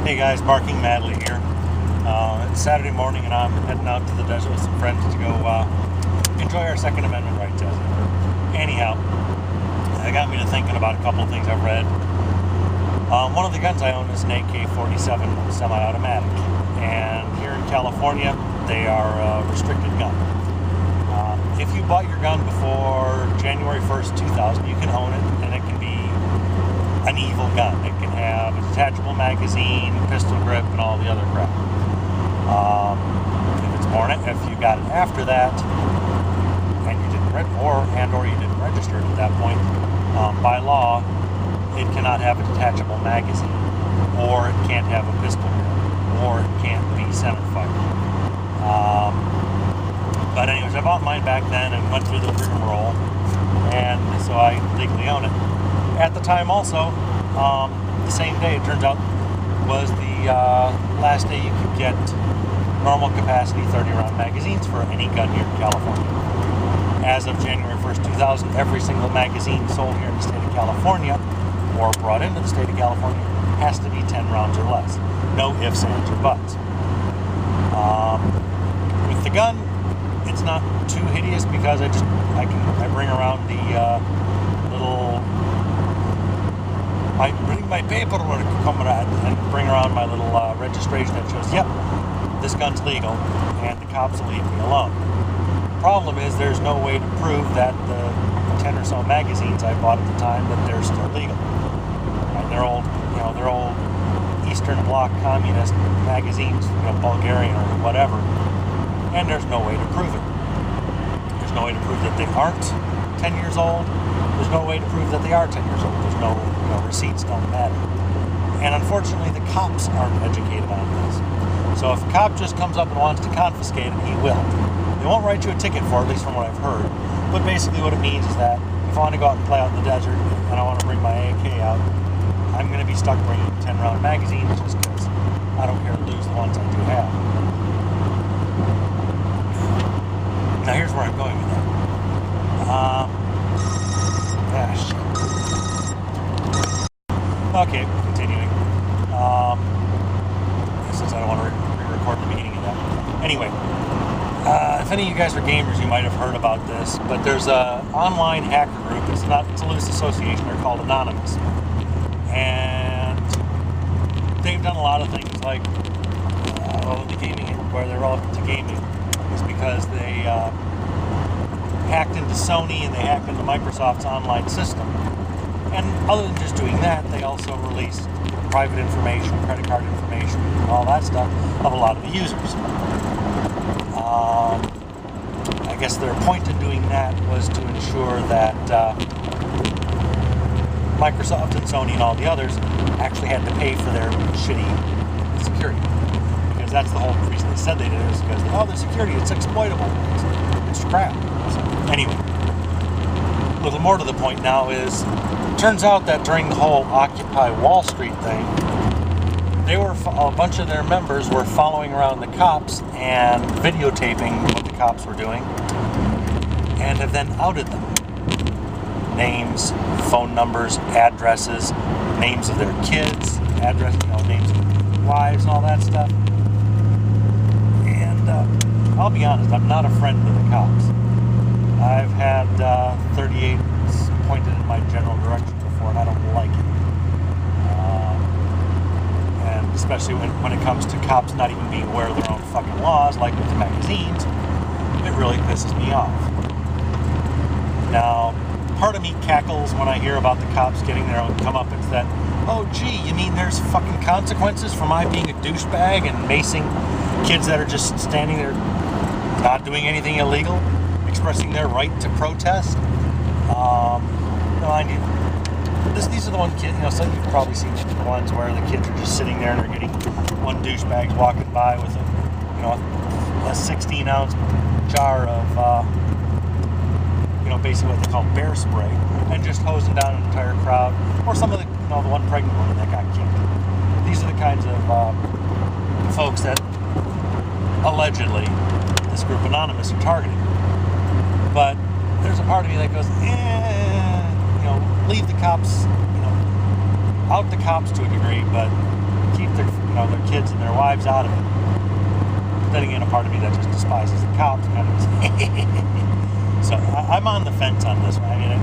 Hey guys, Barking Madly here. It's Saturday morning and I'm heading out to the desert with some friends to go enjoy our Second Amendment rights as it were. Anyhow, that got me to thinking about a couple of things I've read. One of the guns I own is an AK-47 semi-automatic, and here in California they are a restricted gun. If you bought your gun before January 1st, 2000, you can own it, and it can be an evil gun. It can have a detachable magazine, pistol grip, and all the other crap. If you got it after that, and you didn't or you didn't register it at that point, by law, it cannot have a detachable magazine, or it can't have a pistol grip, or it can't be center fire. But anyways, I bought mine back then and went through the rigmarole, and so I legally own it. At the time also, the same day, it turns out, was the last day you could get normal capacity 30-round magazines for any gun here in California. As of January 1st, 2000, every single magazine sold here in the state of California, or brought into the state of California, has to be 10 rounds or less. No ifs, ands, or buts. With the gun, it's not too hideous because I bring around the I bring my paperwork, comrade, and bring around my little registration that shows, yep, this gun's legal, and the cops will leave me alone. The problem is there's no way to prove that the 10 or so magazines I bought at the time that they're still legal. And they're old Eastern Bloc communist magazines, Bulgarian or whatever, and there's no way to prove it. There's no way to prove that they aren't 10 years old. There's no way to prove that they are 10 years old. There's no receipts don't matter. And unfortunately, the cops aren't educated on this. So if a cop just comes up and wants to confiscate it, he will. They won't write you a ticket for it, at least from what I've heard. But basically what it means is that if I want to go out and play out in the desert and I want to bring my AK out, I'm going to be stuck bringing 10-round magazines just because I don't care to lose the ones I do have. Now here's where I'm going with that. Shit. Okay, continuing. Since I don't want to re-record the beginning of that. Anyway, if any of you guys are gamers, you might have heard about this, but there's a online hacker group. It's a loose association. They're called Anonymous, and they've done a lot of things like the gaming, where they're relevant to gaming, is because they hacked into Sony and they hacked into Microsoft's online system. And other than just doing that, they also released private information, credit card information, and all that stuff of a lot of the users. I guess their point in doing that was to ensure that Microsoft and Sony and all the others actually had to pay for their shitty security. Because that's the whole reason they said they did it, is because, the security, it's exploitable. It's crap. So, anyway, a little more to the point now is, it turns out that during the whole Occupy Wallstreet thing, a bunch of their members were following around the cops and videotaping what the cops were doing, and have then outed them. Names, phone numbers, addresses, names of their kids, names of their wives, and all that stuff. And I'll be honest, I'm not a friend of the cops. I've had 38s pointed in my general direction before, and I don't like it. And especially when it comes to cops not even being aware of their own fucking laws, like with the magazines, it really pisses me off. Now, part of me cackles when I hear about the cops getting their own comeuppance that, oh gee, you mean there's fucking consequences for my being a douchebag and macing kids that are just standing there not doing anything illegal, expressing their right to protest? These are the ones kids, some of you've probably seen the ones where the kids are just sitting there and they're getting one douchebag's walking by with a 16-ounce jar of, basically what they call bear spray, and just hosing down an entire crowd, or some of the one pregnant woman that got kicked. These are the kinds of folks that allegedly this group Anonymous are targeting. But there's a part of me that goes, leave the cops, out the cops to a degree, but keep their their kids and their wives out of it. Then again, a part of me that just despises the cops kind of. So I'm on the fence on this one. I mean,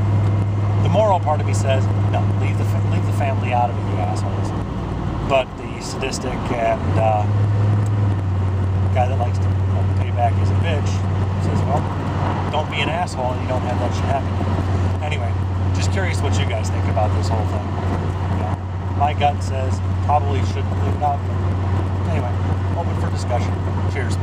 the moral part of me says, no, leave the family out of it, you assholes. But the sadistic and guy that likes to pay back as a bitch says, well, don't be an asshole and you don't have that shit happen. Anyway, just curious what you guys think about this whole thing. My gut says probably shouldn't leave it out, but anyway, open for discussion. Cheers.